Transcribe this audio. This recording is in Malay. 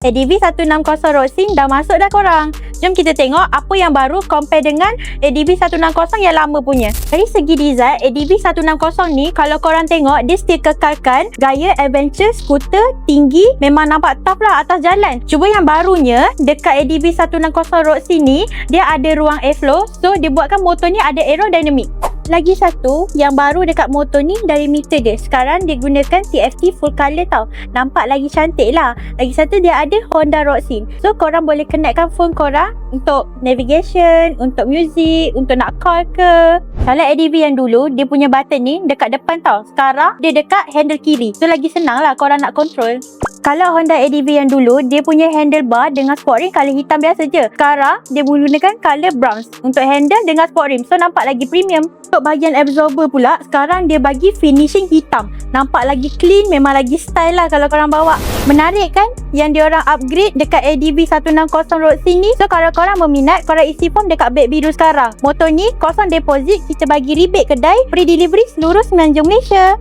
ADV 160 Roxin dah masuk dah korang. Jom kita tengok apa yang baru compare dengan ADV 160 yang lama punya. Dari segi design, ADV 160 ni kalau korang tengok, dia still kekalkan gaya adventure skuter tinggi, memang nampak tough lah atas jalan. Cuba yang barunya dekat ADV 160 Roxin ni, dia ada ruang airflow, so dia buatkan motor ni ada aerodynamic. Lagi satu yang baru dekat motor ni dari meter dia. Sekarang dia gunakan TFT full color tau. Nampak lagi cantik lah. Lagi satu dia ada Honda Roxin. So korang boleh connectkan phone korang untuk navigation, untuk music, untuk nak call ke. Kalau ADV yang dulu, dia punya button ni dekat depan tau. Sekarang dia dekat handle kiri. So lagi senang lah korang nak control. Kalau Honda ADV yang dulu, dia punya handlebar dengan sport rim color hitam biasa je. Sekarang, dia menggunakan color bronze untuk handle dengan sport rim. So, nampak lagi premium. Untuk bahagian absorber pula, sekarang dia bagi finishing hitam. Nampak lagi clean, memang lagi style lah kalau korang bawa. Menarik kan? Yang diorang upgrade dekat ADV 160 Roxin ni. So, kalau korang berminat, korang isi form dekat beg biru sekarang. Motor ni, kosong deposit, kita bagi rebate kedai, free delivery seluruh Semenanjung Malaysia.